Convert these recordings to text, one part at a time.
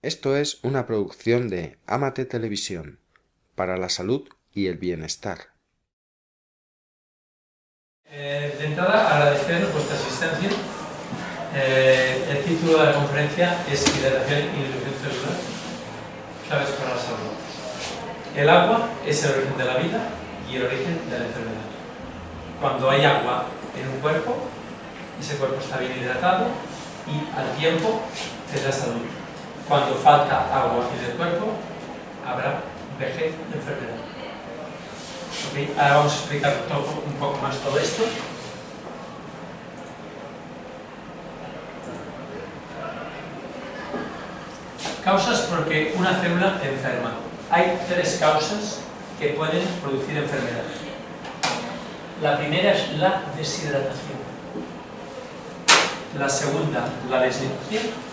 Esto es una producción de Amate Televisión, para la salud y el bienestar. De entrada, agradecer vuestra asistencia. El título de la conferencia es Hidratación y nutrición celular, claves para la salud. El agua es el origen de la vida y el origen de la enfermedad. Cuando hay agua en un cuerpo, ese cuerpo está bien hidratado y al tiempo tendrá salud. Cuando falta agua en el cuerpo, habrá vejez y enfermedad. Okay, ahora vamos a explicar un poco más todo esto. Causas por que una célula enferma. Hay tres causas que pueden producir enfermedad. La primera es la deshidratación. La segunda, la desnutrición.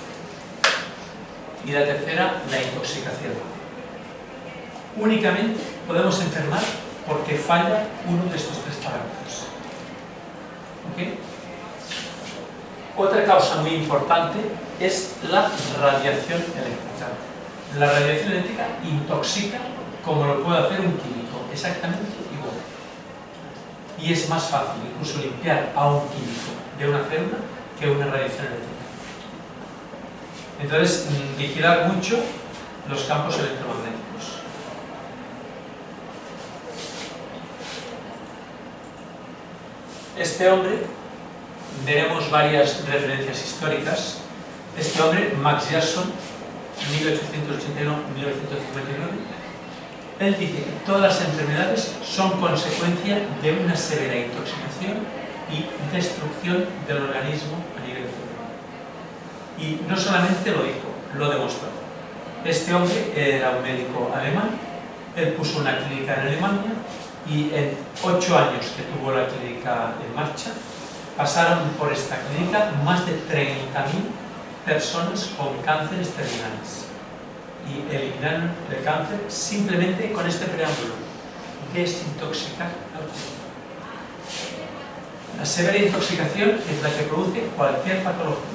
Y la tercera, la intoxicación. Únicamente podemos enfermar porque falla uno de estos tres parámetros. ¿Okay? Otra causa muy importante es la radiación eléctrica. La radiación eléctrica intoxica como lo puede hacer un químico, exactamente igual. Y es más fácil incluso limpiar a un químico de una célula que una radiación eléctrica. Entonces, vigilar mucho los campos electromagnéticos. Este hombre, veremos varias referencias históricas. Este hombre, Max Gerson, 1881-1959, él dice que todas las enfermedades son consecuencia de una severa intoxicación y destrucción del organismo a nivel celular. Y no solamente lo dijo, lo demostró. Este hombre era un médico alemán, él puso una clínica en Alemania y en 8 años que tuvo la clínica en marcha, pasaron por esta clínica más de 30.000 personas con cánceres terminales y eliminaron el cáncer simplemente con este preámbulo: desintoxicar al cuerpo. La severa intoxicación es la que produce cualquier patología,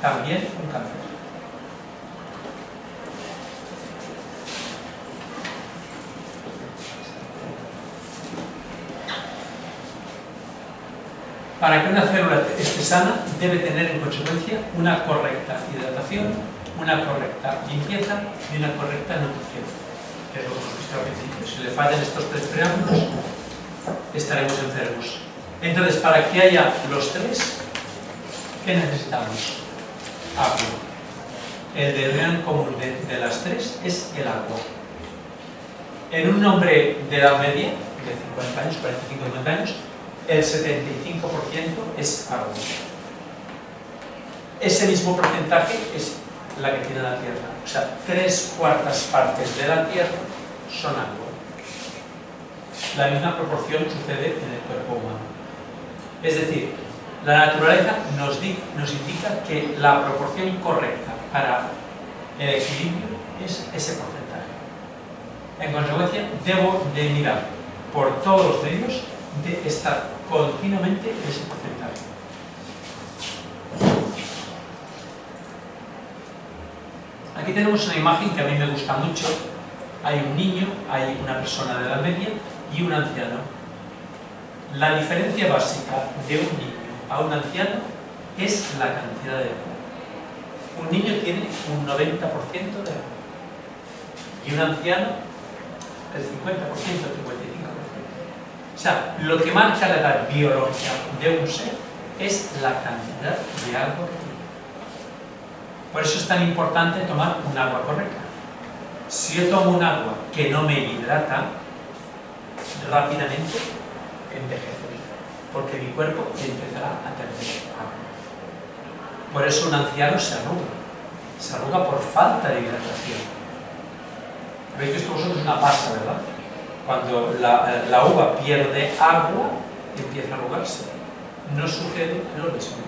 también un cáncer. Para que una célula esté sana, debe tener en consecuencia una correcta hidratación, una correcta limpieza y una correcta nutrición, que es lo que hemos visto al principio. Si le fallan estos tres preámbulos, estaremos enfermos. Entonces, para que haya los tres, ¿qué necesitamos? Agua. El denominador común de las tres es el agua. En un hombre de edad media, de 50 años, 45-50 años, el 75% es agua. Ese mismo porcentaje es la que tiene la Tierra. O sea, 3/4 partes de la Tierra son agua. La misma proporción sucede en el cuerpo humano. Es decir, la naturaleza nos indica que la proporción correcta para el equilibrio es ese porcentaje. En consecuencia, debo de mirar por todos los medios de estar continuamente en ese porcentaje. Aquí tenemos una imagen que a mí me gusta mucho. Hay un niño, hay una persona de la media y un anciano. La diferencia básica de un niño a un anciano es la cantidad de agua. Un niño tiene un 90% de agua y un anciano el 50%, el 55%. O sea, lo que marca la edad biológica de un ser es la cantidad de agua que tiene. Por eso es tan importante tomar un agua correcta. Si yo tomo un agua que no me hidrata, rápidamente envejeceré, porque mi cuerpo empezará a perder agua. Por eso un anciano se arruga por falta de hidratación. Habéis visto vosotros una pasa, ¿verdad? Cuando la uva pierde agua, empieza a arrugarse. No sucede lo mismo.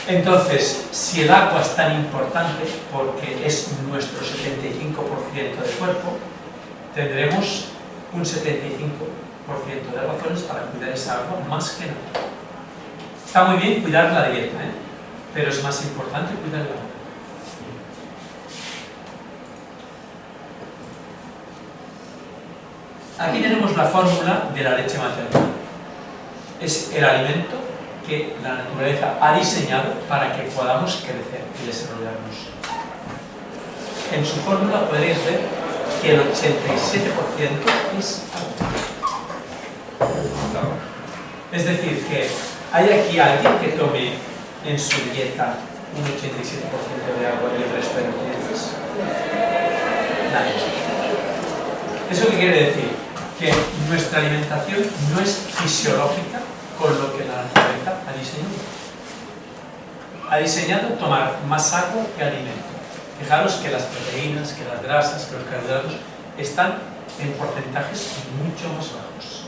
Entonces, si el agua es tan importante, porque es nuestro 75% de cuerpo, tendremos un 75% de razones para cuidar esa agua más que nada. Está muy bien cuidar la dieta, pero es más importante cuidar el agua. Aquí tenemos la fórmula de la leche materna. Es el alimento que la naturaleza ha diseñado para que podamos crecer y desarrollarnos. En su fórmula podréis ver que el 87% es agua. Es decir, que hay aquí alguien que tome en su dieta un 87% de agua y el resto de nutrientes. Nadie. ¿Eso qué quiere decir? Que nuestra alimentación no es fisiológica con lo que la naturaleza ha diseñado. Ha diseñado tomar más agua que alimento. Fijaros que las proteínas, que las grasas, que los carbohidratos están en porcentajes mucho más bajos.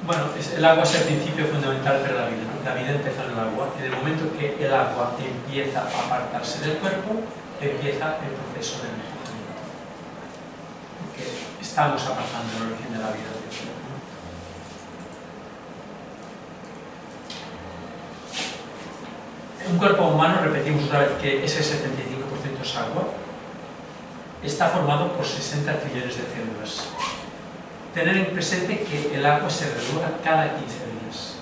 Bueno, el agua es el principio fundamental para la vida, ¿no? La vida empieza en el agua. En el momento que el agua empieza a apartarse del cuerpo, empieza el proceso de envejecimiento. Porque estamos apartando el origen de la vida del cuerpo. Un cuerpo humano, repetimos otra vez que ese 75% es agua, está formado por 60 trillones de células. Tener en presente que el agua se renueva cada 15 días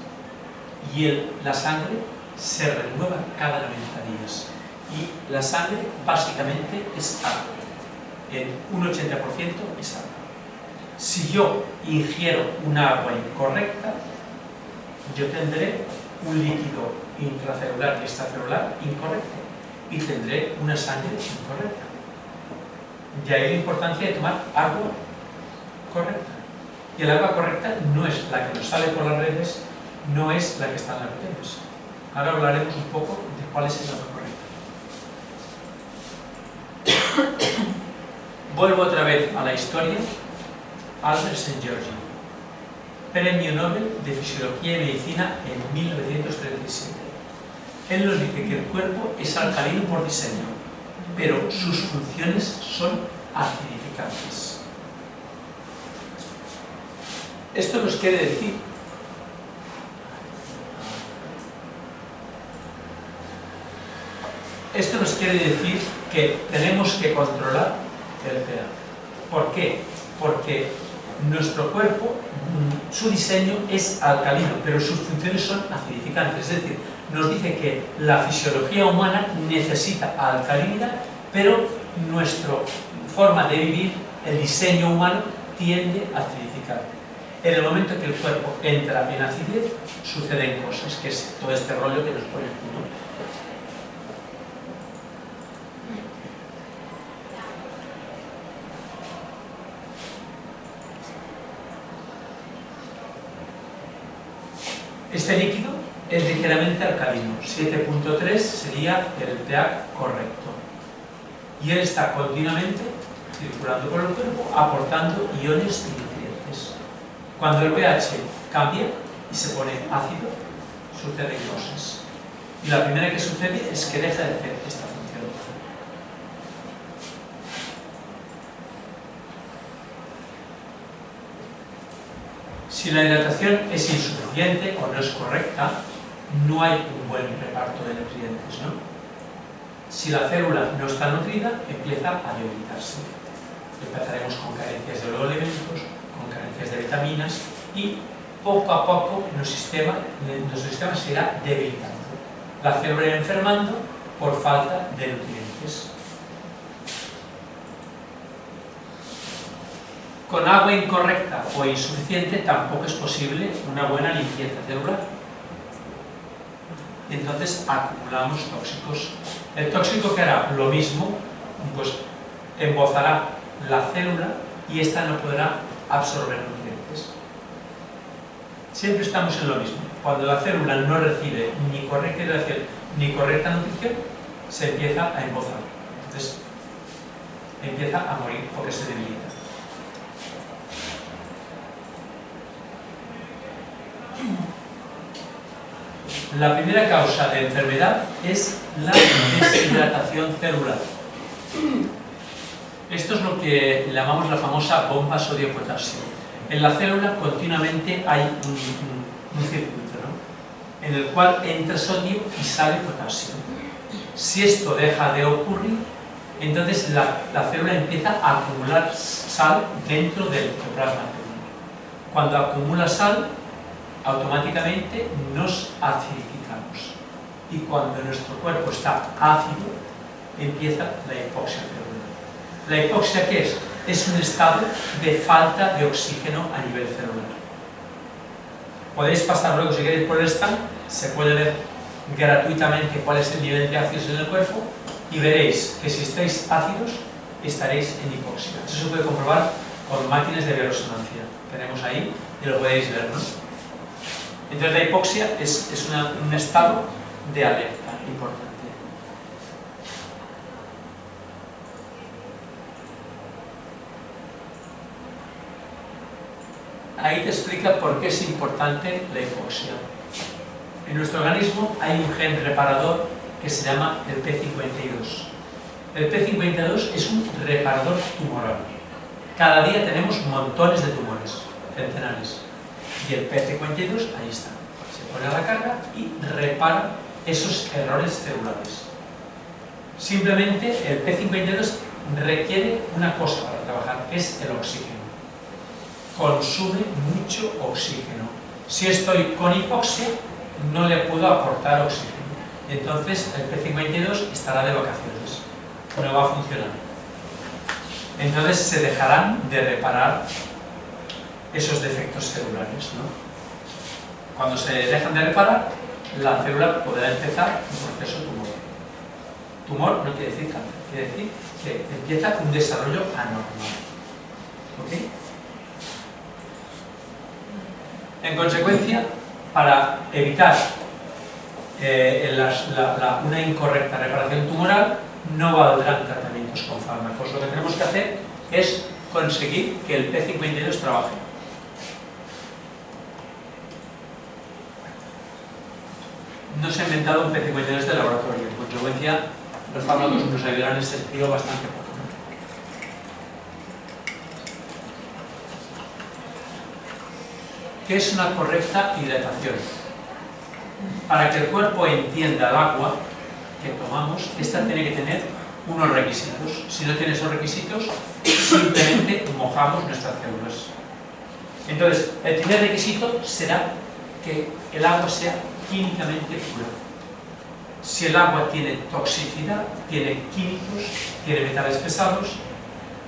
y la sangre se renueva cada 90 días. Y la sangre básicamente es agua. En un 80% es agua. Si yo ingiero una agua incorrecta, yo tendré un líquido intracelular y extracelular incorrecto y tendré una sangre incorrecta. De ahí la importancia de tomar agua correcta. Y el agua correcta no es la que nos sale por las redes, no es la que está en las botellas. Ahora hablaremos un poco de cuál es el agua correcta. Vuelvo otra vez a la historia. Albert St. George, Premio Nobel de Fisiología y Medicina en 1937. Él nos dice que el cuerpo es alcalino por diseño, pero sus funciones son acidificantes. Esto nos quiere decir que tenemos que controlar el pH. ¿Por qué? Porque nuestro cuerpo, su diseño es alcalino, pero sus funciones son acidificantes. Es decir, nos dice que la fisiología humana necesita alcalinidad, pero nuestra forma de vivir, el diseño humano, tiende a acidificar. En el momento que el cuerpo entra en acidez, suceden cosas, que es todo este rollo que nos pone aquí, ¿no? Este líquido es ligeramente alcalino, 7.3 sería el pH correcto. Y él está continuamente circulando por el cuerpo, aportando iones y nutrientes. Cuando el pH cambia y se pone ácido, suceden cosas. Y la primera que sucede es que deja de hacer esta función. Si la hidratación es insuficiente o no es correcta, no hay un buen reparto de nutrientes, ¿no? Si la célula no está nutrida, empieza a debilitarse. Empezaremos con carencias de oligoelementos, con carencias de vitaminas y poco a poco nuestro sistema se irá debilitando. La célula irá enfermando por falta de nutrientes. Con agua incorrecta o insuficiente tampoco es posible una buena limpieza celular. Entonces acumulamos tóxicos. El tóxico que hará lo mismo, pues embozará la célula y ésta no podrá absorber nutrientes. Siempre estamos en lo mismo. Cuando la célula no recibe ni correcta hidratación ni correcta nutrición, se empieza a embozar. Entonces empieza a morir porque se debilita. La primera causa de enfermedad es la deshidratación celular. Esto es lo que llamamos la famosa bomba sodio-potasio. En la célula continuamente hay un circuito, ¿no?, en el cual entra sodio y sale potasio. Si esto deja de ocurrir, entonces la célula empieza a acumular sal dentro del citoplasma celular. Cuando acumula sal, automáticamente nos acidificamos. Y cuando nuestro cuerpo está ácido, empieza la hipoxia celular. ¿La hipoxia qué es? Es un estado de falta de oxígeno a nivel celular. Podéis pasar luego, si queréis, por el stand, se puede ver gratuitamente cuál es el nivel de ácidos en el cuerpo y veréis que si estáis ácidos, estaréis en hipoxia. Eso se puede comprobar con máquinas de bioresonancia. Tenemos ahí y lo podéis ver, ¿no? Entonces la hipoxia es un estado de alerta importante. Ahí te explica por qué es importante la hipoxia. En nuestro organismo hay un gen reparador que se llama el P52. El P52 es un reparador tumoral. Cada día tenemos montones de tumores, centenares. Y el P52, ahí está. Se pone a la carga y repara esos errores celulares. Simplemente el P52 requiere una cosa para trabajar, que es el oxígeno. Consume mucho oxígeno. Si estoy con hipoxia, no le puedo aportar oxígeno. Entonces el P52 estará de vacaciones, no va a funcionar. Entonces se dejarán de reparar esos defectos celulares, ¿no? Cuando se dejan de reparar, la célula podrá empezar un proceso tumoral. Tumor no quiere decir cáncer, quiere decir que empieza un desarrollo anormal. ¿Ok? En consecuencia, para evitar una incorrecta reparación tumoral, no valdrán tratamientos con fármacos. Lo que tenemos que hacer es conseguir que el P52 trabaje. No se ha inventado un P52 de laboratorio. En consecuencia, los fármacos nos ayudarán en ese sentido bastante poco. ¿Qué es una correcta hidratación? Para que el cuerpo entienda el agua que tomamos, esta tiene que tener unos requisitos. Si no tiene esos requisitos, simplemente mojamos nuestras células. Entonces, el primer requisito será que el agua sea químicamente pura. Si el agua tiene toxicidad, tiene químicos, tiene metales pesados,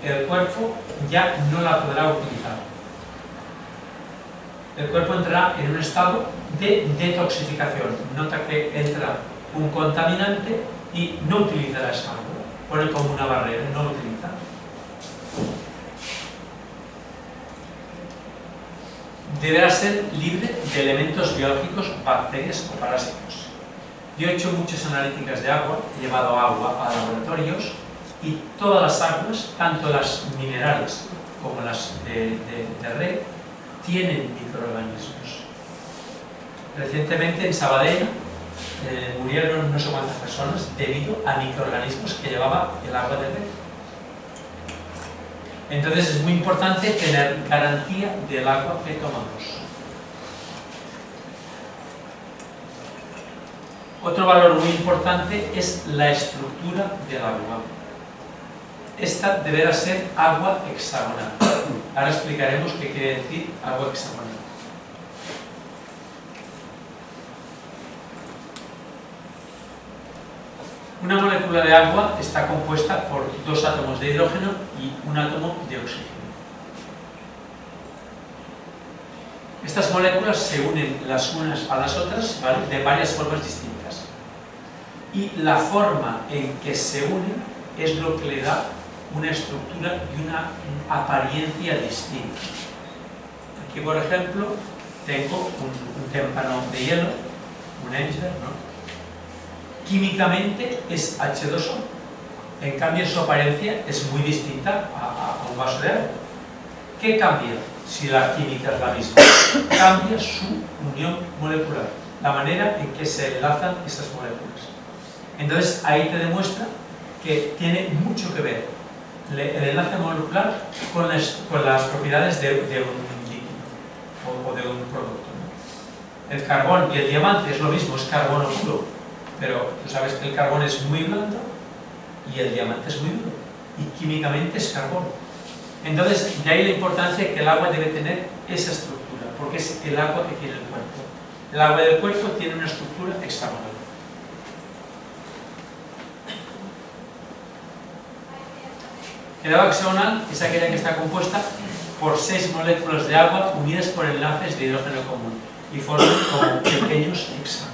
el cuerpo ya no la podrá utilizar. El cuerpo entrará en un estado de detoxificación. Nota que entra un contaminante y no utilizará esa agua. Pone como una barrera, no lo utiliza. Deberá ser libre de elementos biológicos, bacterias o parásitos. Yo he hecho muchas analíticas de agua, he llevado agua a laboratorios y todas las aguas, tanto las minerales como las de red, tienen microorganismos. Recientemente en Sabadell murieron no sé cuántas personas debido a microorganismos que llevaba el agua de red. Entonces es muy importante tener garantía del agua que tomamos. Otro valor muy importante es la estructura del agua. Esta deberá ser agua hexagonal. Ahora explicaremos qué quiere decir agua hexagonal. Una molécula de agua está compuesta por 2 átomos de hidrógeno y 1 átomo de oxígeno. Estas moléculas se unen las unas a las otras, ¿vale?, de varias formas distintas. Y la forma en que se unen es lo que le da una estructura y una apariencia distinta. Aquí, por ejemplo, tengo un témpano de hielo, un Enger, ¿no? Químicamente es H2O, en cambio su apariencia es muy distinta a un vaso de agua. ¿Qué cambia si la química es la misma? Cambia su unión molecular, la manera en que se enlazan esas moléculas. Entonces ahí te demuestra que tiene mucho que ver el enlace molecular con las propiedades de un líquido o de un producto, ¿no? El carbón y el diamante es lo mismo, es carbono puro, pero tú sabes que el carbón es muy blando y el diamante es muy duro, y químicamente es carbón. Entonces, de ahí la importancia de que el agua debe tener esa estructura, porque es el agua que tiene el cuerpo. El agua del cuerpo tiene una estructura hexagonal. El agua hexagonal es aquella que está compuesta por 6 moléculas de agua unidas por enlaces de hidrógeno común y forman como pequeños hexágonos.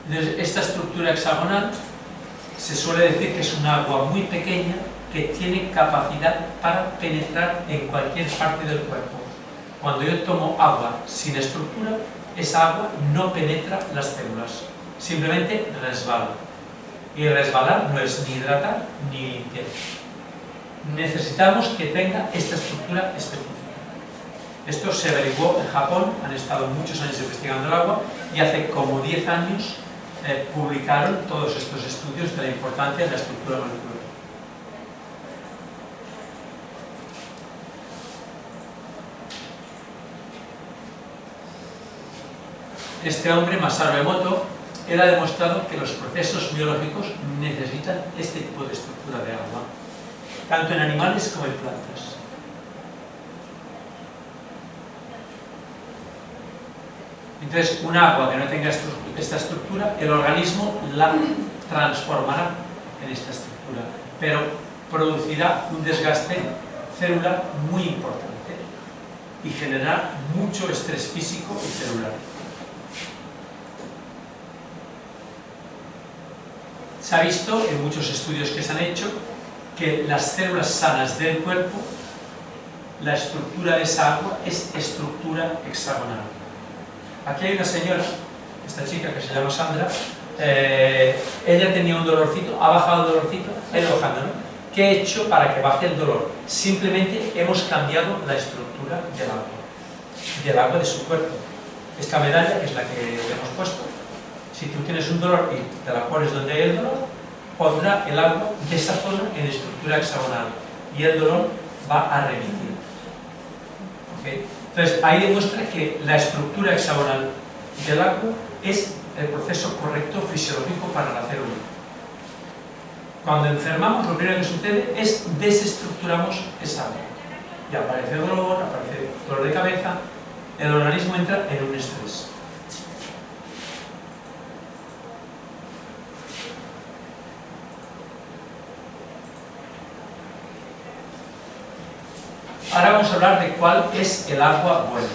Entonces, esta estructura hexagonal se suele decir que es un agua muy pequeña que tiene capacidad para penetrar en cualquier parte del cuerpo. Cuando yo tomo agua sin estructura, esa agua no penetra las células, simplemente resbala. Y resbalar no es ni hidratar ni limpiar. Necesitamos que tenga esta estructura específica. Esto se averiguó en Japón, han estado muchos años investigando el agua y hace como 10 años publicaron todos estos estudios de la importancia de la estructura molecular. Este hombre, Masaru Emoto, él ha demostrado que los procesos biológicos necesitan este tipo de estructura de agua, tanto en animales como en plantas. Entonces, un agua que no tenga esta estructura, el organismo la transformará en esta estructura, pero producirá un desgaste celular muy importante y generará mucho estrés físico y celular. Se ha visto en muchos estudios que se han hecho que las células sanas del cuerpo, la estructura de esa agua es estructura hexagonal. Aquí hay una señora, esta chica que se llama Sandra, ella tenía un dolorcito, ha bajado el dolorcito, ha ido bajando, ¿no? ¿Qué he hecho para que baje el dolor? Simplemente hemos cambiado la estructura del agua de su cuerpo. Esta medalla, que es la que le hemos puesto, si tú tienes un dolor y te la pones donde hay el dolor, pondrá el agua de esa zona en estructura hexagonal y el dolor va a remitir. ¿Okay? Entonces, ahí demuestra que la estructura hexagonal del agua es el proceso correcto fisiológico para la célula. Cuando enfermamos, lo primero que sucede es desestructuramos esa agua. Y aparece dolor de cabeza, el organismo entra en un estrés. Ahora vamos a hablar de cuál es el agua buena.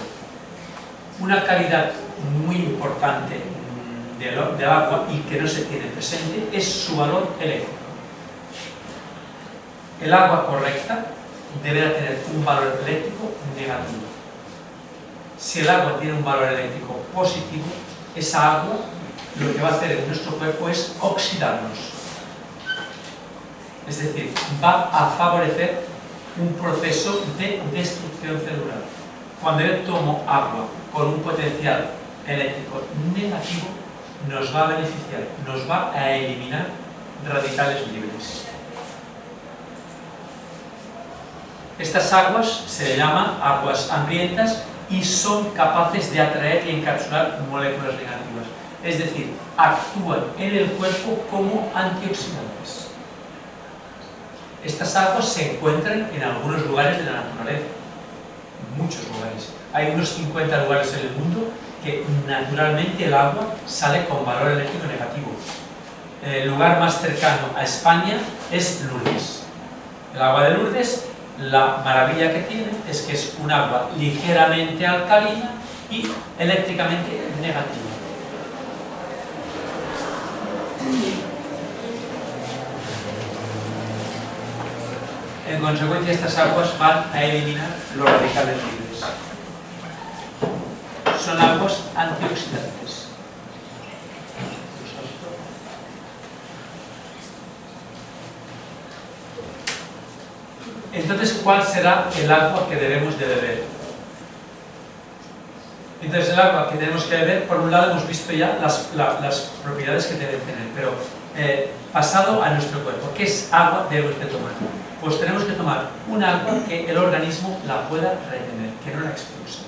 Una calidad muy importante del agua y que no se tiene presente es su valor eléctrico. El agua correcta deberá tener un valor eléctrico negativo. Si el agua tiene un valor eléctrico positivo, esa agua lo que va a hacer en nuestro cuerpo es oxidarnos. Es decir, va a favorecer un proceso de destrucción celular. Cuando yo tomo agua con un potencial eléctrico negativo, nos va a beneficiar, nos va a eliminar radicales libres. Estas aguas se le llaman aguas hambrientas y son capaces de atraer y encapsular moléculas negativas. Es decir, actúan en el cuerpo como antioxidantes. Estas aguas se encuentran en algunos lugares de la naturaleza, en muchos lugares. Hay unos 50 lugares en el mundo que naturalmente el agua sale con valor eléctrico negativo. El lugar más cercano a España es Lourdes. El agua de Lourdes, la maravilla que tiene es que es un agua ligeramente alcalina y eléctricamente negativa. En consecuencia, estas aguas van a eliminar los radicales libres. Son aguas antioxidantes. Entonces, ¿cuál será el agua que debemos de beber? Entonces, el agua que tenemos que beber, por un lado hemos visto ya las propiedades que debe tener, pero pasado a nuestro cuerpo, ¿qué es agua debemos de tomar? Pues tenemos que tomar un agua que el organismo la pueda retener, que no la expulse.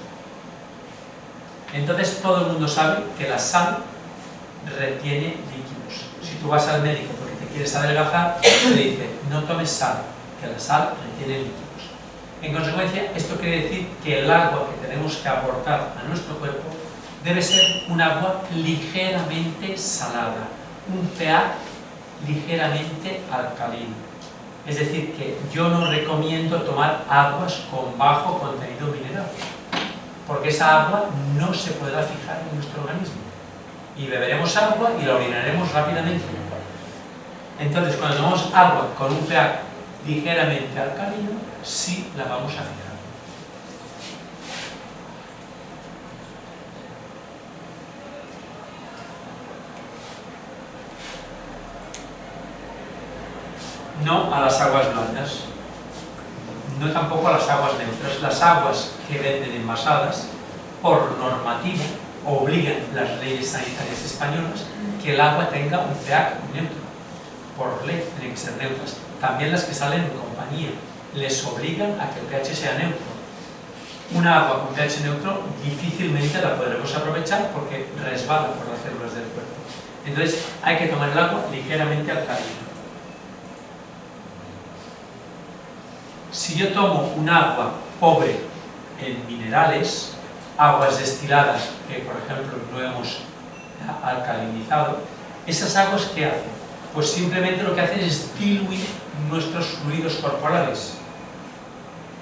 Entonces todo el mundo sabe que la sal retiene líquidos. Si tú vas al médico porque te quieres adelgazar, te dice, no tomes sal, que la sal retiene líquidos. En consecuencia, esto quiere decir que el agua que tenemos que aportar a nuestro cuerpo debe ser un agua ligeramente salada, un pH ligeramente alcalino. Es decir, que yo no recomiendo tomar aguas con bajo contenido mineral, porque esa agua no se podrá fijar en nuestro organismo. Y beberemos agua y la orinaremos rápidamente. Entonces, cuando tomamos agua con un pH ligeramente alcalino, sí la vamos a fijar. No a las aguas blandas, no tampoco a las aguas neutras. Las aguas que venden envasadas, por normativa, obligan las leyes sanitarias españolas que el agua tenga un pH neutro. Por ley tienen que ser neutras. También las que salen en compañía les obligan a que el pH sea neutro. Una agua con pH neutro difícilmente la podremos aprovechar porque resbala por las células del cuerpo. Entonces hay que tomar el agua ligeramente alcalina. Si yo tomo un agua pobre en minerales, aguas destiladas que por ejemplo no hemos alcalinizado, esas aguas ¿qué hacen? Pues simplemente lo que hacen es diluir nuestros fluidos corporales.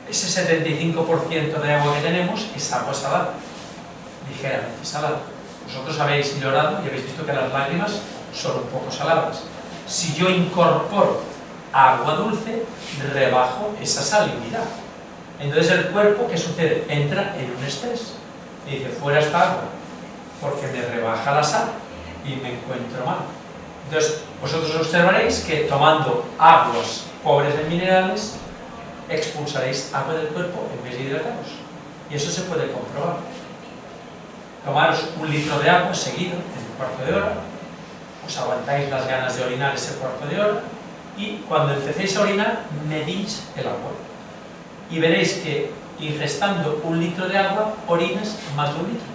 Ese 75% de agua que tenemos es agua salada, ligeramente salada. Vosotros habéis llorado y habéis visto que las lágrimas son un poco saladas. Si yo incorporo agua dulce, rebajo esa salinidad. Entonces el cuerpo, ¿qué sucede? Entra en un estrés y dice, fuera esta agua, porque me rebaja la sal y me encuentro mal. Entonces vosotros observaréis que tomando aguas pobres en minerales, expulsaréis agua del cuerpo en vez de hidrataros. Y eso se puede comprobar. Tomaros 1 litro de agua seguido en un cuarto de hora, os aguantáis las ganas de orinar ese cuarto de hora, y cuando empecéis a orinar, medís el agua. Y veréis que ingestando 1 litro de agua, orinas más de 1 litro.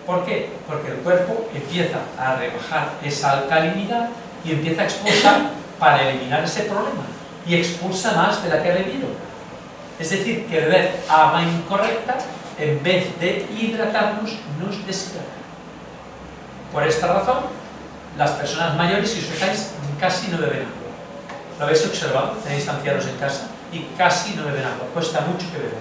¿Por qué? Porque el cuerpo empieza a rebajar esa alcalinidad y empieza a expulsar para eliminar ese problema. Y expulsa más de la que ha bebido. Es decir, que beber agua incorrecta, en vez de hidratarnos, nos deshidrata. Por esta razón, las personas mayores, si os fijáis, casi no beben agua. ¿Lo habéis observado? Tenéis ancianos en casa y casi no beben agua. Cuesta mucho que beban.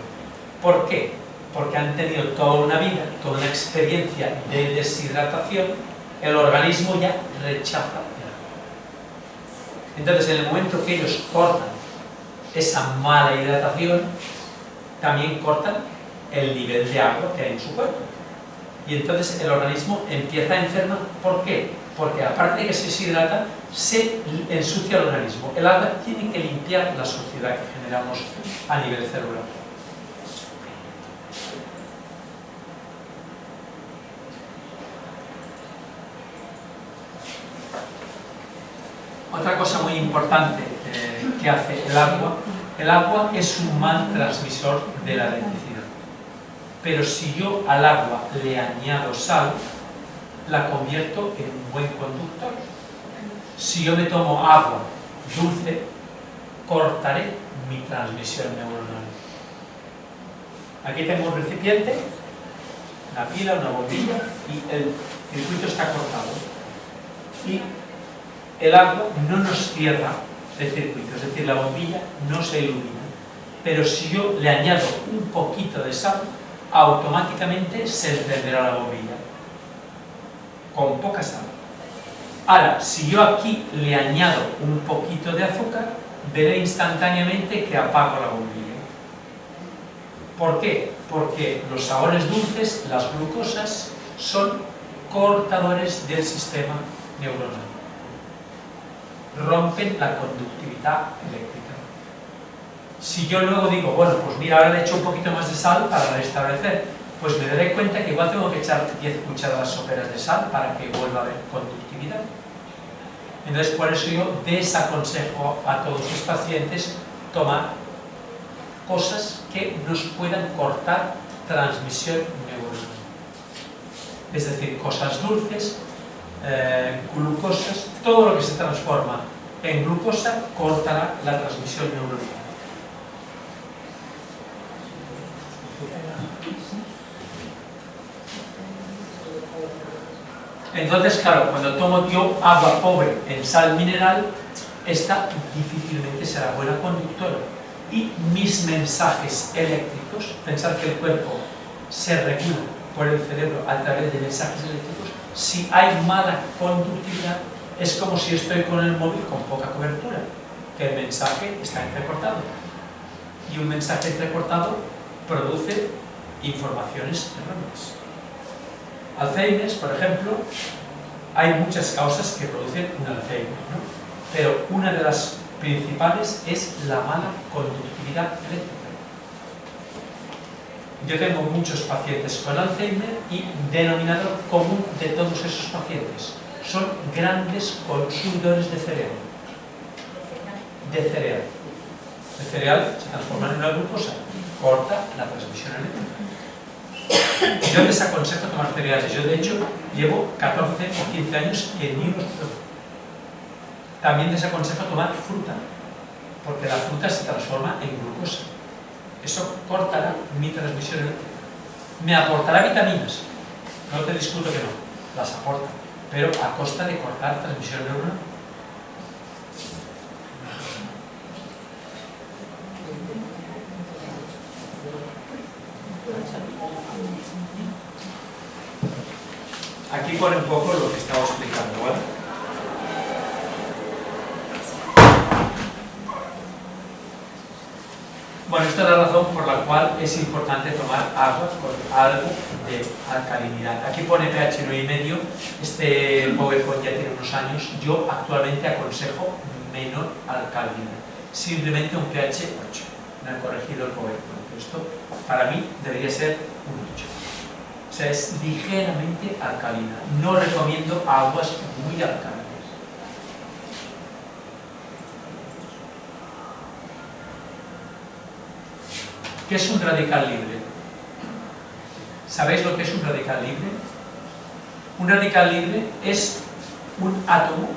¿Por qué? Porque han tenido toda una vida, toda una experiencia de deshidratación, el organismo ya rechaza el agua. Entonces, en el momento que ellos cortan esa mala hidratación, también cortan el nivel de agua que hay en su cuerpo. Y entonces el organismo empieza a enfermar. ¿Por qué? Porque aparte de que se deshidrata, se ensucia el organismo. El agua tiene que limpiar la suciedad que generamos a nivel celular. Otra cosa muy importante que hace el agua es un mal transmisor de la electricidad. Pero si yo al agua le añado sal, la convierto en un buen conductor. Si yo me tomo agua dulce, cortaré mi transmisión neuronal. Aquí tengo un recipiente, una pila, una bombilla, y el circuito está cortado. Y el agua no nos cierra el circuito, es decir, la bombilla no se ilumina. Pero si yo le añado un poquito de sal, automáticamente se encenderá la bombilla, con poca sal. Ahora, si yo aquí le añado un poquito de azúcar, veré instantáneamente que apago la bombilla. ¿Por qué? Porque los sabores dulces, las glucosas, son cortadores del sistema neuronal. Rompen la conductividad eléctrica. Si yo luego digo, bueno, pues mira, ahora le echo un poquito más de sal para restablecer, pues me daré cuenta que igual tengo que echar 10 cucharadas soperas de sal para que vuelva a haber conductividad. Entonces, por eso yo desaconsejo a todos los pacientes tomar cosas que nos puedan cortar transmisión neuronal. Es decir, cosas dulces, glucosas, todo lo que se transforma en glucosa cortará la transmisión neuronal. Entonces, claro, cuando tomo yo agua pobre en sal mineral, esta difícilmente será buena conductora. Y mis mensajes eléctricos, pensar que el cuerpo se regula por el cerebro a través de mensajes eléctricos, si hay mala conductividad, es como si estoy con el móvil con poca cobertura, que el mensaje está entrecortado. Y un mensaje entrecortado produce informaciones erróneas. Alzheimer, por ejemplo, hay muchas causas que producen un Alzheimer, ¿no? Pero una de las principales es la mala conductividad eléctrica. Yo tengo muchos pacientes con Alzheimer y denominador común de todos esos pacientes son grandes consumidores de cereal. El cereal se transforma en una glucosa, corta la transmisión eléctrica. Yo les aconsejo tomar cereales. Yo, de hecho, llevo 14 o 15 años que ni los tomo. También les aconsejo tomar fruta, porque la fruta se transforma en glucosa. Eso cortará mi transmisión eléctrica. Me aportará vitaminas. No te discuto que no, las aporta, pero a costa de cortar transmisión neuronal. Aquí pone un poco lo que estaba explicando, ¿vale? Bueno, esta es la razón por la cual es importante tomar agua con algo de alcalinidad. Aquí pone pH 9,5, este PowerPoint ya tiene unos años. Yo actualmente aconsejo menor alcalinidad, simplemente un pH 8. No he corregido el PowerPoint. Esto para mí debería ser un 8. O sea, es ligeramente alcalina. No recomiendo aguas muy alcalinas. ¿Qué es un radical libre? ¿Sabéis lo que es un radical libre? Un radical libre es un átomo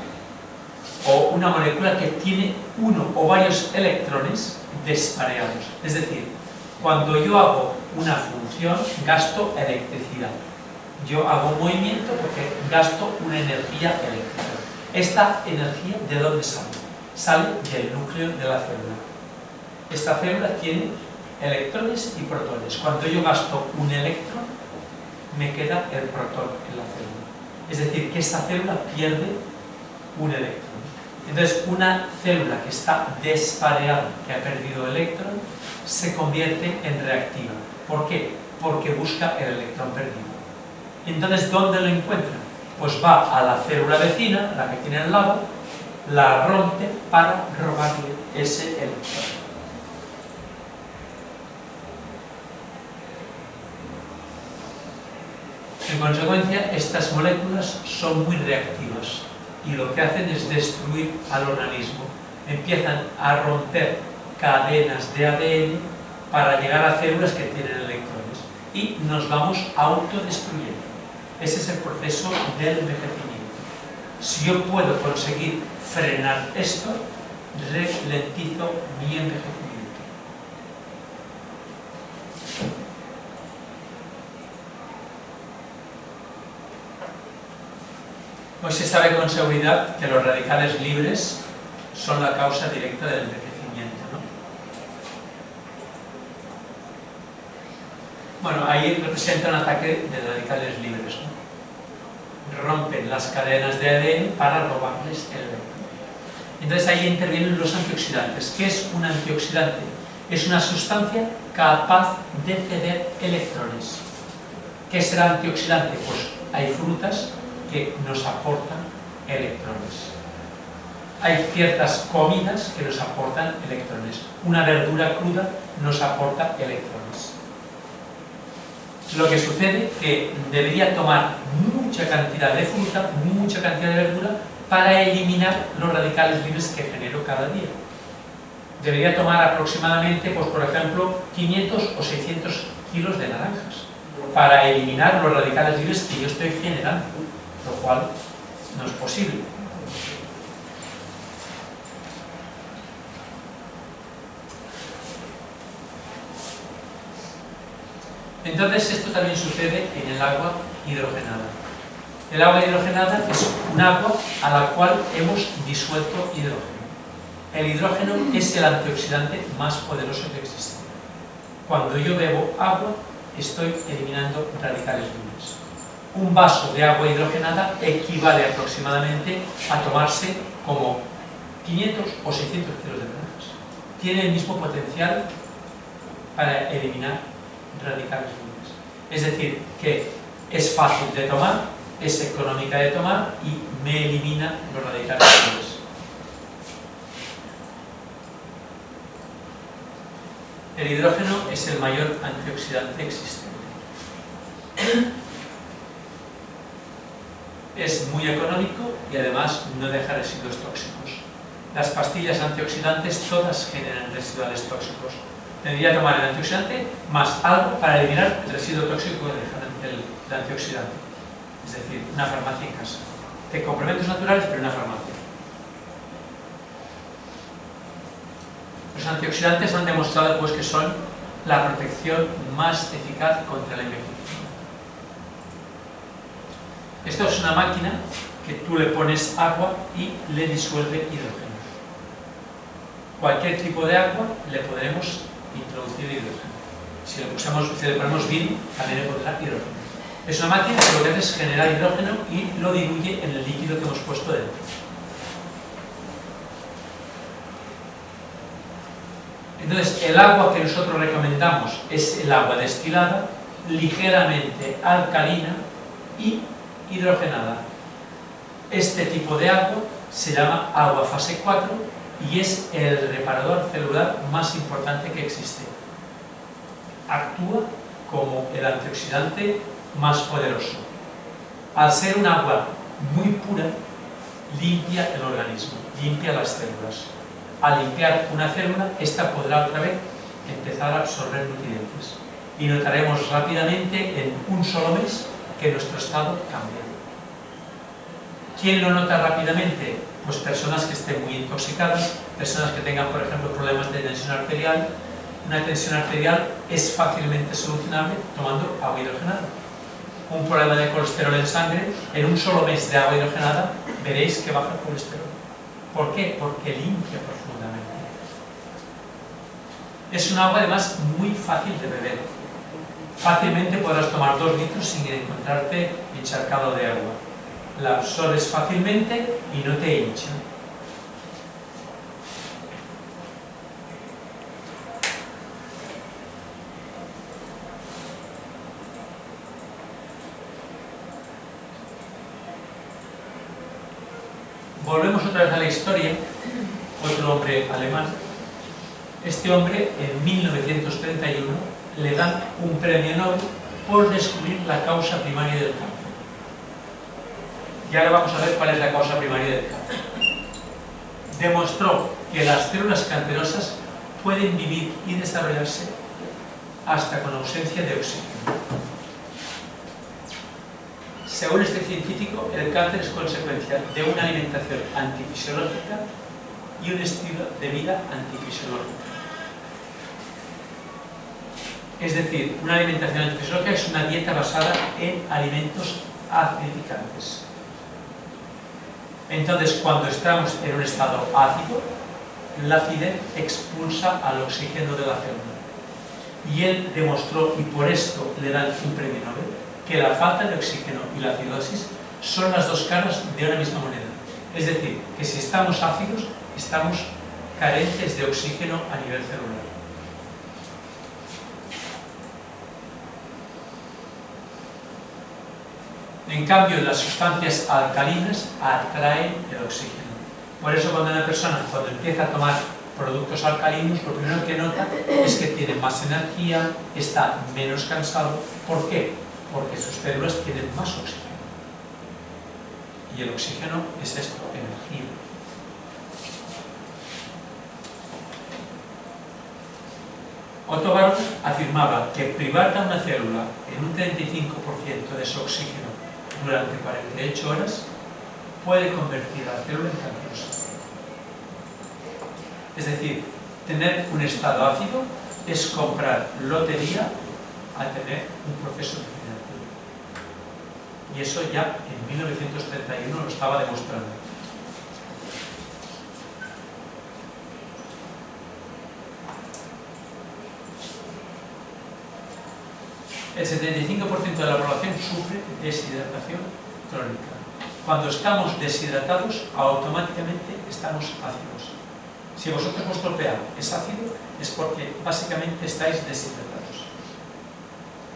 o una molécula que tiene uno o varios electrones despareados. Es decir, cuando yo hago una función, gasto electricidad. Yo hago un movimiento porque gasto una energía eléctrica. ¿Esta energía de dónde sale? Sale del núcleo de la célula. Esta célula tiene electrones y protones. Cuando yo gasto un electrón, me queda el protón en la célula. Es decir, que esta célula pierde un electrón. Entonces, una célula que está despareada, que ha perdido electrón, se convierte en reactiva. ¿Por qué? Porque busca el electrón perdido. Entonces, ¿dónde lo encuentra? Pues va a la célula vecina, la que tiene al lado, la rompe para robarle ese electrón. En consecuencia, estas moléculas son muy reactivas y lo que hacen es destruir al organismo. Empiezan a romper cadenas de ADN para llegar a células que tienen electrones y nos vamos autodestruyendo. Ese es el proceso del envejecimiento. Si yo puedo conseguir frenar esto, ralentizo mi envejecimiento. Hoy se sabe con seguridad que los radicales libres son la causa directa del envejecimiento, ¿no? Bueno, ahí representa un ataque de radicales libres, ¿no? Rompen las cadenas de ADN para robarles el electrón. Entonces ahí intervienen los antioxidantes. ¿Qué es un antioxidante? Es una sustancia capaz de ceder electrones. ¿Qué será antioxidante? Pues hay frutas que nos aportan electrones. Hay ciertas comidas que nos aportan electrones. Una verdura cruda nos aporta electrones. Lo que sucede es que debería tomar mucha cantidad de fruta, mucha cantidad de verdura para eliminar los radicales libres que genero cada día. debería tomar aproximadamente, pues por ejemplo, 500 o 600 kilos de naranjas para eliminar los radicales libres que yo estoy generando, lo cual no es posible. Entonces esto también sucede en el agua hidrogenada. El agua hidrogenada es un agua a la cual hemos disuelto hidrógeno. El hidrógeno es el antioxidante más poderoso que existe. Cuando yo bebo agua, estoy eliminando radicales libres. Un vaso de agua hidrogenada equivale aproximadamente a tomarse como 500 o 600 kilos de naranjas. Tiene el mismo potencial para eliminar radicales libres. Es decir, que es fácil de tomar, es económica de tomar y me elimina los radicales libres. El hidrógeno es el mayor antioxidante existente. Es muy económico y además no deja residuos tóxicos. Las pastillas antioxidantes todas generan residuales tóxicos. Tendría que tomar el antioxidante más algo para eliminar el residuo tóxico del antioxidante. Es decir, una farmacia en casa. De complementos naturales, pero una farmacia. Los antioxidantes han demostrado pues, que son la protección más eficaz contra el envejecimiento. Esto es una máquina que tú le pones agua y le disuelve hidrógeno. Cualquier tipo de agua le podremos introducir hidrógeno. Si le ponemos vino, también le pondrá hidrógeno. Es una máquina que lo que hace es generar hidrógeno y lo diluye en el líquido que hemos puesto dentro. Entonces, el agua que nosotros recomendamos es el agua destilada, ligeramente alcalina y hidrogenada. Este tipo de agua se llama agua fase 4 y es el reparador celular más importante que existe. Actúa como el antioxidante más poderoso. Al ser un agua muy pura, limpia el organismo, limpia las células. Al limpiar una célula, esta podrá otra vez empezar a absorber nutrientes. Y notaremos rápidamente, en un solo mes, que nuestro estado cambia. ¿Quién lo nota rápidamente? Pues personas que estén muy intoxicadas, personas que tengan, por ejemplo, problemas de tensión arterial. Una tensión arterial es fácilmente solucionable tomando agua hidrogenada. Un problema de colesterol en sangre, en un solo mes de agua hidrogenada, veréis que baja el colesterol. ¿Por qué? Porque limpia profundamente. Es un agua además muy fácil de beber. Fácilmente podrás tomar 2 litros sin encontrarte encharcado de agua. La absorbes fácilmente y no te hincha. Volvemos otra vez a la historia. Otro hombre alemán. Este hombre, en 1931, le dan un premio Nobel por descubrir la causa primaria del cáncer. Y ahora vamos a ver cuál es la causa primaria del cáncer. Demostró que las células cancerosas pueden vivir y desarrollarse hasta con ausencia de oxígeno. Según este científico, el cáncer es consecuencia de una alimentación antifisiológica y un estilo de vida antifisiológico. Es decir, una alimentación antifisiológica es una dieta basada en alimentos acidificantes. Entonces, cuando estamos en un estado ácido, la acidez expulsa al oxígeno de la célula. Y él demostró, y por esto le dan un premio Nobel, que la falta de oxígeno y la acidosis son las dos caras de una misma moneda. Es decir, que si estamos ácidos, estamos carentes de oxígeno a nivel celular. En cambio, las sustancias alcalinas atraen el oxígeno. Por eso cuando una persona, cuando empieza a tomar productos alcalinos, lo primero que nota es que tiene más energía, está menos cansado. ¿Por qué? Porque sus células tienen más oxígeno. Y el oxígeno es esto, energía. Otto Baron afirmaba que privar a una célula en un 35% de su oxígeno durante 48 horas puede convertir a la célula en cancerosa. Es decir, tener un estado ácido es comprar lotería a tener un proceso degenerativo. Y eso ya en 1931 lo estaba demostrando. El 75% de la población sufre deshidratación crónica. Cuando estamos deshidratados, automáticamente estamos ácidos. Si vosotros vuestro pH es ácido, es porque básicamente estáis deshidratados.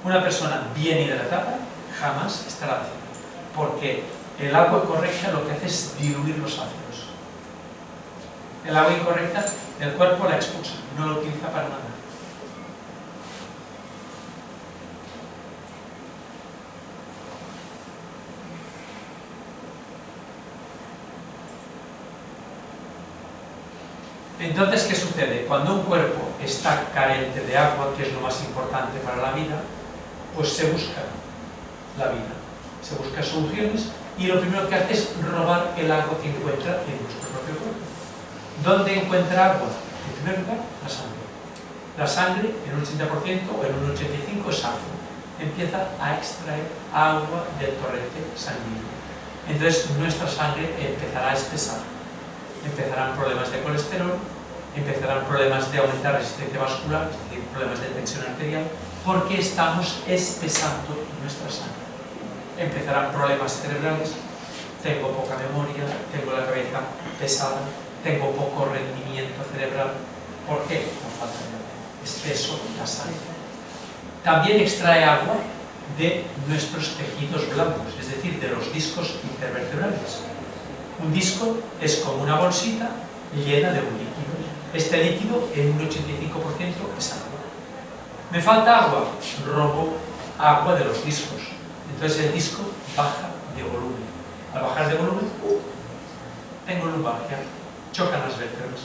Una persona bien hidratada jamás estará ácida, porque el agua correcta lo que hace es diluir los ácidos. El agua incorrecta, el cuerpo la expulsa, no la utiliza para nada. Entonces, ¿qué sucede? Cuando un cuerpo está carente de agua, que es lo más importante para la vida, pues se busca la vida, se busca soluciones y lo primero que hace es robar el agua que encuentra en nuestro propio cuerpo. ¿Dónde encuentra agua? En primer lugar, la sangre. La sangre, en un 80% o en un 85% es agua. Empieza a extraer agua del torrente sanguíneo. Entonces, nuestra sangre empezará a espesar. Empezarán problemas de colesterol, empezarán problemas de aumentar resistencia vascular, es decir, problemas de tensión arterial, porque estamos espesando nuestra sangre. Empezarán problemas cerebrales, tengo poca memoria, tengo la cabeza pesada, tengo poco rendimiento cerebral. ¿Por qué? Por falta de agua. Espeso la sangre. También extrae agua de nuestros tejidos blandos, es decir, de los discos intervertebrales. Un disco es como una bolsita llena de un líquido. Este líquido en un 85% es agua. ¿Me falta agua? Robo agua de los discos. Entonces el disco baja de volumen. Al bajar de volumen, tengo lumbalgia, chocan las vértebras.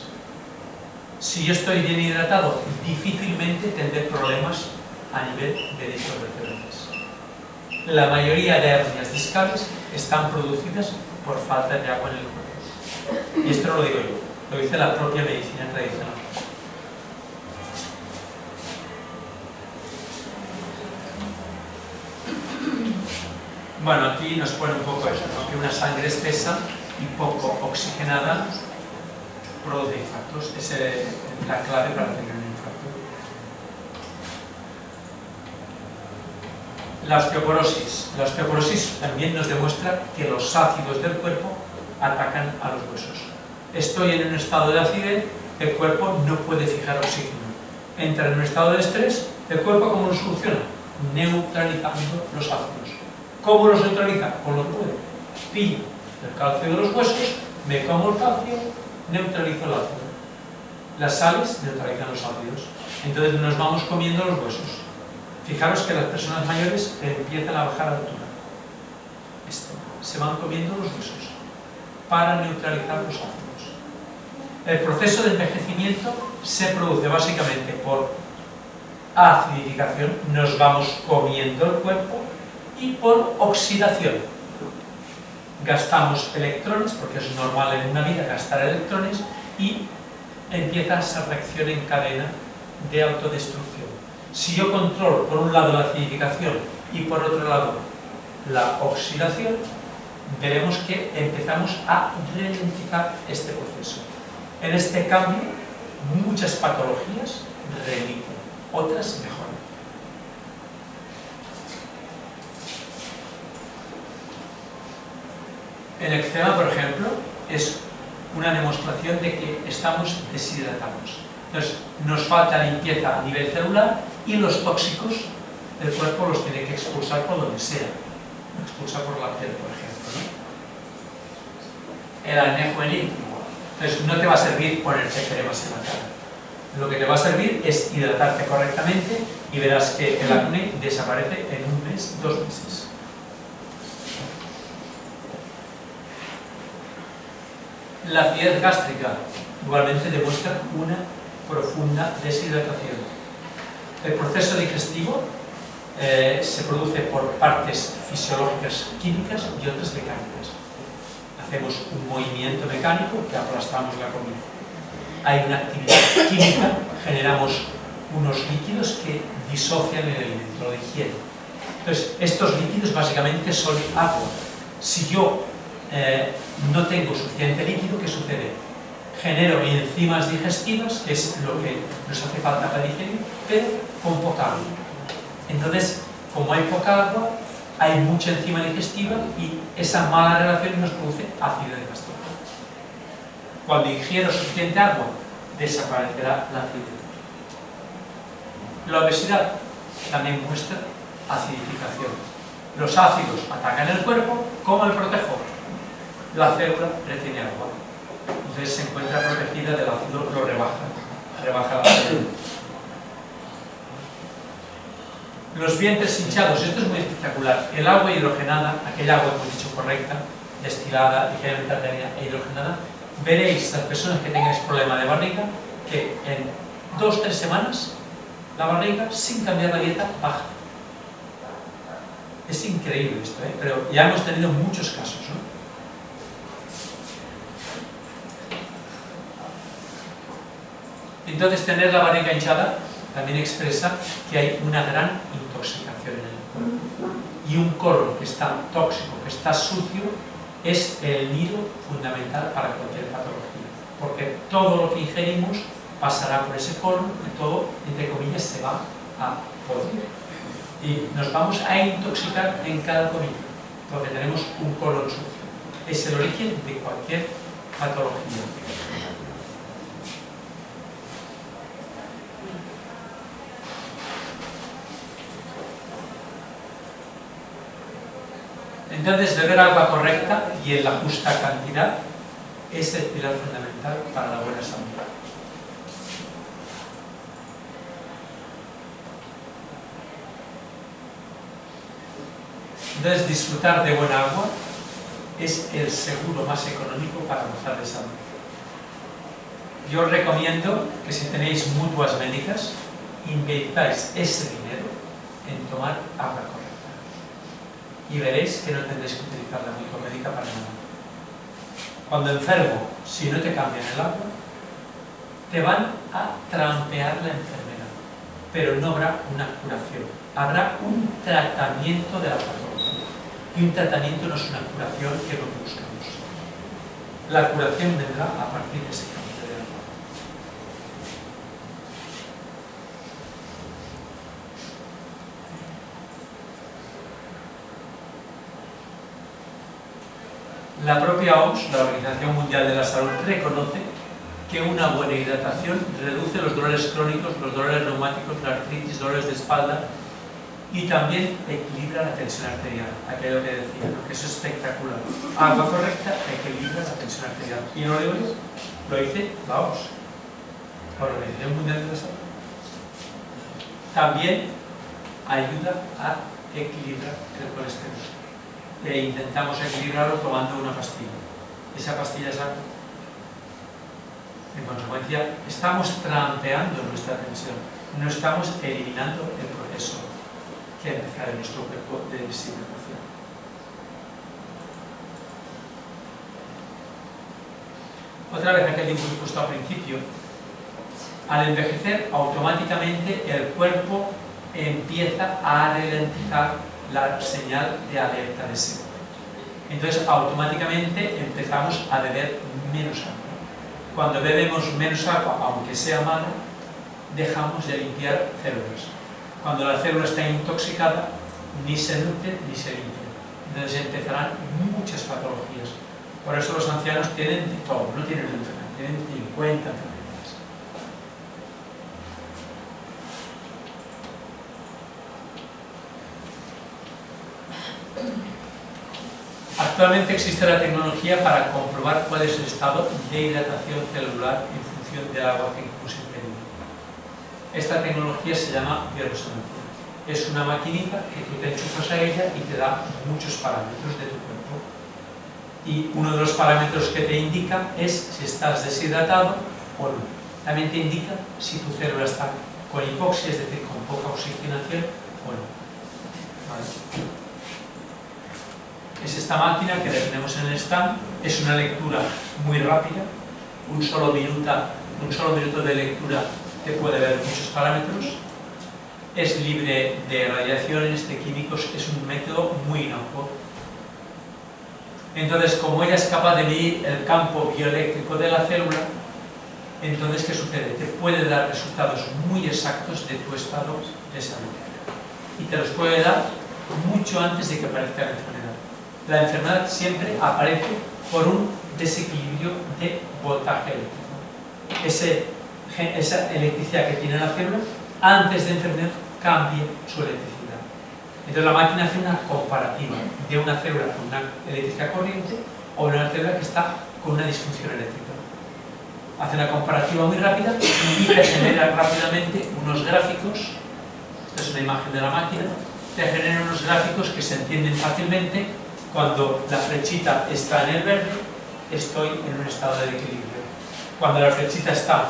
Si yo estoy bien hidratado, difícilmente tendré problemas a nivel de discos vertebrales. La mayoría de hernias discales están producidas por falta de agua en el cuerpo. Y esto no lo digo yo, lo dice la propia medicina tradicional. Bueno, aquí nos pone un poco eso, ¿no? Que una sangre espesa y poco oxigenada produce infartos. Esa es la clave para tener un infarto. La osteoporosis. La osteoporosis también nos demuestra que los ácidos del cuerpo atacan a los huesos. Estoy en un estado de acidez, el cuerpo no puede fijar oxígeno. Entra en un estado de estrés, el cuerpo ¿cómo lo soluciona? Neutralizando los ácidos. ¿Cómo los neutraliza? Con lo que puede. Pillo el calcio de los huesos, me como el calcio, neutralizo el ácido. Las sales neutralizan los ácidos. Entonces nos vamos comiendo los huesos. Fijaros que las personas mayores empiezan a bajar altura. Esto, se van comiendo los huesos para neutralizar los ácidos. El proceso de envejecimiento se produce básicamente por acidificación, nos vamos comiendo el cuerpo, y por oxidación. Gastamos electrones, porque es normal en una vida gastar electrones, y empieza esa reacción en cadena de autodestrucción. Si yo controlo por un lado la acidificación y por otro lado la oxidación, veremos que empezamos a ralentizar este proceso. En este cambio, muchas patologías remiten, otras mejoran. El eczema, por ejemplo, es una demostración de que estamos deshidratados. Entonces, nos falta limpieza a nivel celular y los tóxicos el cuerpo los tiene que expulsar por donde sea. Lo expulsa por la piel, por ejemplo, ¿no? El acné juvenil. Entonces, no te va a servir ponerte cremas en la cara. Lo que te va a servir es hidratarte correctamente y verás que el acné desaparece en un mes, 2 meses. La acidez gástrica igualmente demuestra una profunda deshidratación. El proceso digestivo se produce por partes fisiológicas químicas y otras mecánicas. Hacemos un movimiento mecánico que aplastamos la comida. Hay una actividad química, generamos unos líquidos que disocian el alimento, lo digieren. Entonces, estos líquidos básicamente son agua. Si yo no tengo suficiente líquido, ¿qué sucede? Genero enzimas digestivas, que es lo que nos hace falta para digerir, pero con poca agua. Entonces, como hay poca agua, hay mucha enzima digestiva y esa mala relación nos produce acidez gástrica. Cuando ingiero suficiente agua, desaparecerá la acidez. La obesidad también muestra acidificación. Los ácidos atacan el cuerpo, ¿cómo el protejo? La célula retiene agua. Entonces se encuentra protegida del ácido, lo rebaja la célula. Los vientres hinchados, esto es muy espectacular. El agua hidrogenada, aquella agua que hemos dicho correcta, destilada, ligeramente alcalina e hidrogenada, veréis las personas que tengáis problema de barriga que en 2 o 3 semanas la barriga, sin cambiar la dieta, baja. Es increíble esto, pero ya hemos tenido muchos casos, ¿no? Entonces, tener la barriga hinchada también expresa que hay una gran intoxicación en el cuerpo. Y un colon que está tóxico, que está sucio, es el nido fundamental para cualquier patología. Porque todo lo que ingerimos pasará por ese colon y todo, entre comillas, se va a podrir. Y nos vamos a intoxicar en cada comida, porque tenemos un colon sucio. Es el origen de cualquier patología. Entonces, beber agua correcta y en la justa cantidad es el pilar fundamental para la buena salud. Entonces, disfrutar de buena agua es el seguro más económico para gozar de salud. Yo os recomiendo que si tenéis mutuas médicas, invertáis ese dinero en tomar agua correcta. Y veréis que no tendréis que utilizar la mutua médica para nada. Cuando enfermo, si no te cambian el agua, te van a trampear la enfermedad, pero no habrá una curación, habrá un tratamiento de la patología. Y un tratamiento no es una curación, que es lo que buscamos. La curación vendrá a partir de ese cambio de agua. La propia OMS, la Organización Mundial de la Salud, reconoce que una buena hidratación reduce los dolores crónicos, los dolores reumáticos, la artritis, dolores de espalda y también equilibra la tensión arterial, aquello que decía, ¿no? Que eso es espectacular. Agua correcta equilibra la tensión arterial. Y no lo digo yo, lo dice la OMS, la Organización Mundial de la Salud. También ayuda a equilibrar el colesterol. E intentamos equilibrarlo tomando una pastilla. Esa pastilla es agua. En consecuencia, estamos trampeando nuestra tensión, no estamos eliminando el proceso que empezar en nuestro cuerpo de deshidratación. Otra vez aquel dibujo que he puesto al principio. Al envejecer, automáticamente el cuerpo empieza a ralentizar la señal de alerta de sed. Entonces, automáticamente empezamos a beber menos agua. Cuando bebemos menos agua, aunque sea mala, dejamos de limpiar células. Cuando la célula está intoxicada, ni se nutre ni se limpia. Entonces empezarán muchas patologías. Por eso los ancianos tienen de todo, no tienen una enfermedad, tienen 50 enfermedades. Actualmente existe la tecnología para comprobar cuál es el estado de hidratación celular en función del agua que hemos ingerido. Esta tecnología se llama bioresonancia. Es una maquinita que tú te enchufas a ella y te da muchos parámetros de tu cuerpo. Y uno de los parámetros que te indica es si estás deshidratado o no. También te indica si tu célula está con hipoxia, es decir, con poca oxigenación o no. ¿Vale? Es esta máquina que la tenemos en el stand, es una lectura muy rápida, un solo minuto de lectura te puede ver muchos parámetros, es libre de radiaciones, de químicos, es un método muy inocuo. Entonces, como ella es capaz de medir el campo bioeléctrico de la célula, entonces, ¿qué sucede? Te puede dar resultados muy exactos de tu estado de salud. Y te los puede dar mucho antes de que aparezca la enfermedad. La enfermedad siempre aparece por un desequilibrio de voltaje eléctrico. Esa electricidad que tiene la célula, antes de enfermedad, cambia su electricidad. Entonces la máquina hace una comparativa de una célula con una electricidad corriente o una célula que está con una disfunción eléctrica. Hace una comparativa muy rápida y te genera rápidamente unos gráficos. Esta es una imagen de la máquina. Te genera unos gráficos que se entienden fácilmente. Cuando la flechita está en el verde, estoy en un estado de equilibrio. Cuando la flechita está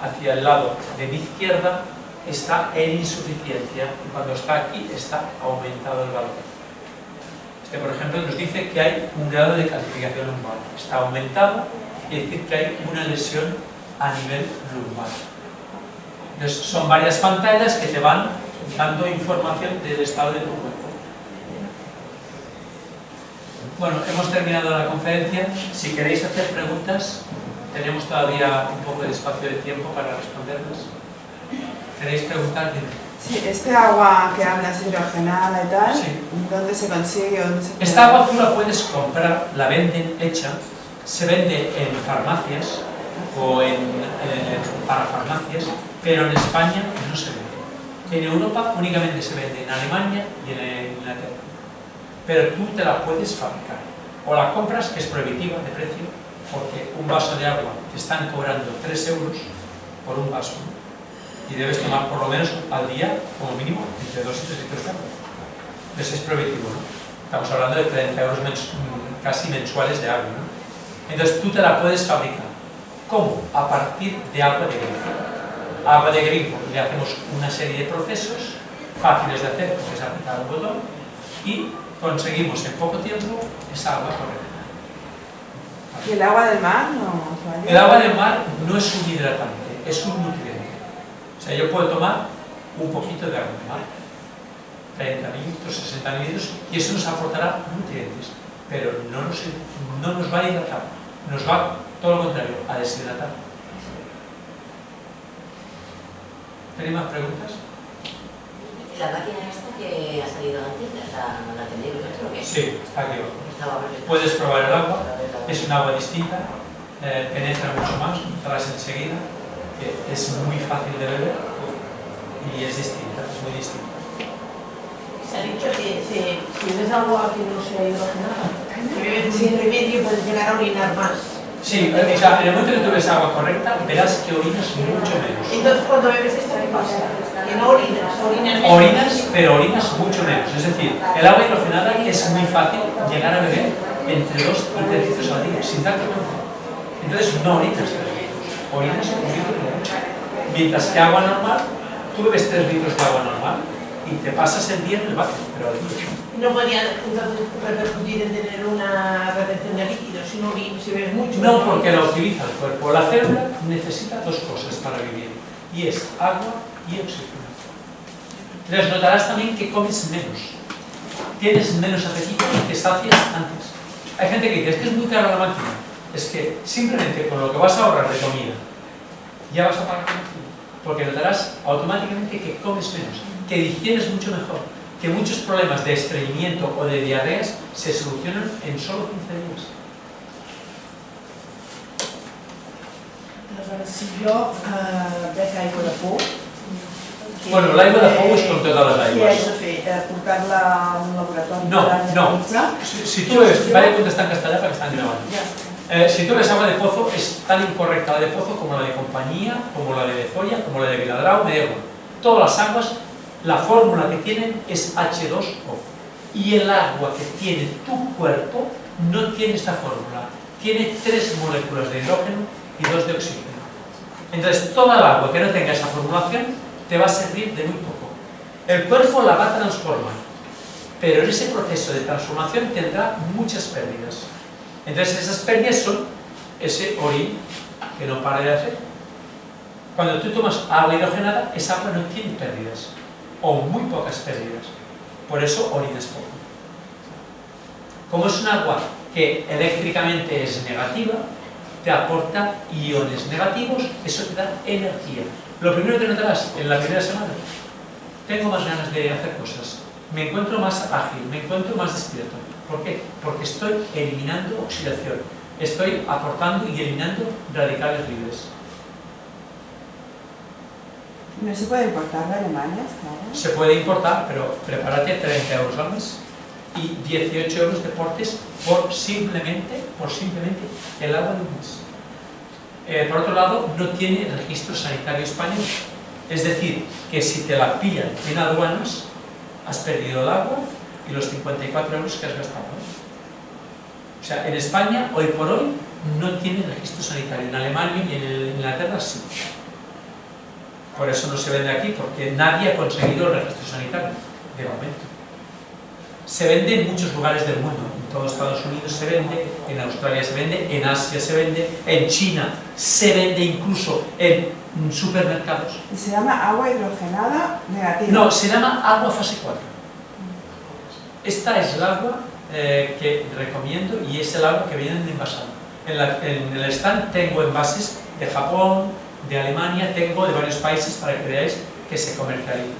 hacia el lado de mi izquierda, está en insuficiencia, y cuando está aquí, está aumentado el valor. Este, por ejemplo, nos dice que hay un grado de calcificación lumbar. Está aumentado, quiere decir que hay una lesión a nivel lumbar. Entonces, son varias pantallas que te van dando información del estado de tu cuerpo. Bueno, hemos terminado la conferencia. Si queréis hacer preguntas, tenemos todavía un poco de espacio de tiempo para responderlas. ¿Queréis preguntar? Sí, este agua que hablas hidrogenada y tal, Sí. ¿dónde se consigue? ¿Dónde se Esta agua tú la puedes comprar, la venden hecha, se vende en farmacias o para farmacias, pero en España no se vende. En Europa únicamente se vende en Alemania y en Inglaterra. Pero tú te la puedes fabricar. O la compras, que es prohibitiva de precio, porque un vaso de agua te están cobrando 3 euros por un vaso, ¿no? Y debes tomar por lo menos al día, como mínimo, entre 2 y 3 litros de agua. Entonces es prohibitivo, ¿no? Estamos hablando de 30 euros casi mensuales de agua, ¿no? Entonces tú te la puedes fabricar. ¿Cómo? A partir de agua de grifo. Agua de grifo, le hacemos una serie de procesos fáciles de hacer, porque es apretar el botón, y conseguimos en poco tiempo esa agua correcta. ¿Y el agua del mar no vale? El agua del mar no es un hidratante, es un nutriente. O sea, yo puedo tomar un poquito de agua del mar, 30 mililitros, 60 mililitros, y eso nos aportará nutrientes, pero no nos va a hidratar, nos va, todo lo contrario, a deshidratar. ¿Tenéis más preguntas? La máquina esta que ha salido antes, ¿la tenéis vosotros o qué? Sí, está aquí abajo. Estaba perfecta. Puedes probar el agua, es un agua distinta, penetra mucho más, notarás enseguida que es muy fácil de beber y es distinta, es muy distinta. Se ha dicho que si bebes agua que no sea hidrogenada, si bebes sin remedio puedes llegar a orinar más. Sí, o sea, en el momento que tú bebes agua correcta, verás que orinas mucho menos. Entonces cuando bebes esta, ¿qué pasa? Que no orinas, orinas menos. Orinas, pero orinas mucho menos. Es decir, el agua hidrogenada es muy fácil llegar a beber entre 2 y 3 litros al día, sin darte cuenta. Entonces no orinas 3 litros, orinas un litro como mucho. Mientras que agua normal, tú bebes 3 litros de agua normal y te pasas el día en el baño, pero al día. No podría entonces repercutir en tener una retención de líquidos si bebes mucho. No, porque la utiliza el cuerpo. La célula necesita 2 cosas para vivir, y es agua y oxígeno. Entonces notarás también que comes menos, tienes menos apetito y te sacias antes. Hay gente que dice, es que es muy cara la máquina. Es que simplemente con lo que vas a ahorrar de comida, ya vas a pagar la máquina, porque notarás automáticamente que comes menos, que digieres mucho mejor, que muchos problemas de estreñimiento o de diarreas se solucionan en solo 15 días. Aleshores, si jo bec aigua de pou... Bueno, l'aigua de pou és com totes les Què haig aigües. de fer? Portar-la a un laboratori? No, per no. analitzar? Si tú ves, vale contestar en castellano para que están grabando. Ja. Si tú ves agua de pozo, es tan incorrecta la de pozo como la de Compañía, como la de Bezoya, como la de Viladrau, me da igual. Todas las aguas, la fórmula que tienen es H2O. Y el agua que tiene tu cuerpo no tiene esta fórmula. Tiene 3 moléculas de hidrógeno y 2 de oxígeno. Entonces, toda el agua que no tenga esa formulación te va a servir de muy poco. El cuerpo la va a transformar, pero en ese proceso de transformación tendrá muchas pérdidas. Entonces esas pérdidas son ese orín que no para de hacer. Cuando tú tomas agua hidrogenada, esa agua no tiene pérdidas, o muy pocas pérdidas. Por eso orinas poco. Como es un agua que eléctricamente es negativa, te aporta iones negativos, eso te da energía. Lo primero que notarás en la primera semana, tengo más ganas de hacer cosas, me encuentro más ágil, me encuentro más despierto. ¿Por qué? Porque estoy eliminando oxidación, estoy aportando y eliminando radicales libres. ¿No se puede importar de Alemania, claro? Se puede importar, pero prepárate 30 euros al mes y 18 euros de portes por simplemente el agua de un mes. Por otro lado, no tiene registro sanitario español. Es decir, que si te la pillan en aduanas, has perdido el agua y los 54 euros que has gastado. O sea, en España, hoy por hoy, no tiene registro sanitario. En Alemania y en Inglaterra sí. Por eso no se vende aquí, porque nadie ha conseguido el registro sanitario, de momento. Se vende en muchos lugares del mundo. En todo Estados Unidos se vende, en Australia se vende, en Asia se vende, en China se vende incluso en supermercados. ¿Y se llama agua hidrogenada negativa? No, se llama agua fase 4. Esta es el agua que recomiendo y es el agua que viene en envasado. En el stand tengo envases de Japón, de Alemania, tengo de varios países para que veáis que se comercializa.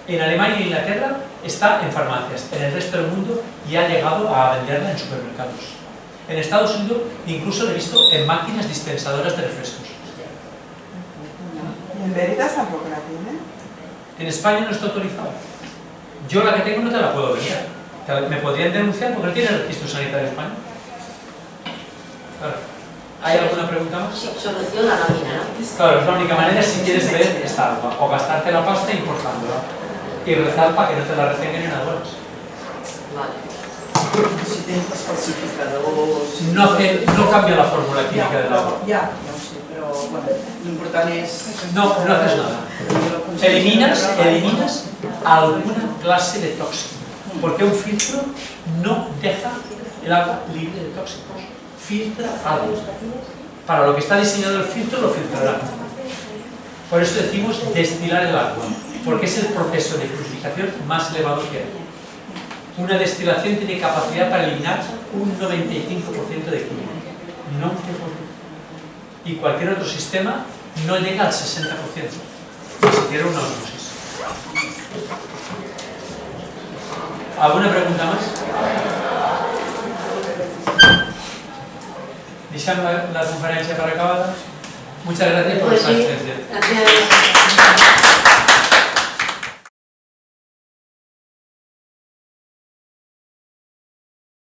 En Alemania y Inglaterra está en farmacias, en el resto del mundo y ha llegado a venderla en supermercados. En Estados Unidos incluso lo he visto en máquinas dispensadoras de refrescos. ¿Y en Veritas tampoco la tienen? En España no está autorizado. Yo la que tengo no te la puedo vender. Me podrían denunciar porque no tiene registro sanitario español. Claro. ¿Hay alguna pregunta más? Sí, solución la nómina, ¿no? Claro, es la única manera si quieres ver esta agua, o gastarte la pasta importándola y rezar para que no te la retengan en aduanas. Vale. Si tens els falsificadors... No cambia la fórmula química del agua. Ja ho sé, però bueno, l'important és... No haces nada. Eliminas alguna clase de tóxico, porque un filtro no deja el agua libre de tóxicos, filtra algo. Para lo que está diseñado el filtro, lo filtrará. Por eso decimos destilar el agua, porque es el proceso de purificación más elevado que hay. Una destilación tiene capacidad para eliminar un 95% de química, no un 100%. Y cualquier otro sistema no llega al 60%, ni siquiera una osmosis. ¿Alguna pregunta más? Deixem la conferència per acabada. Muchas gracias por Pues esta sí, asistencia. gracias.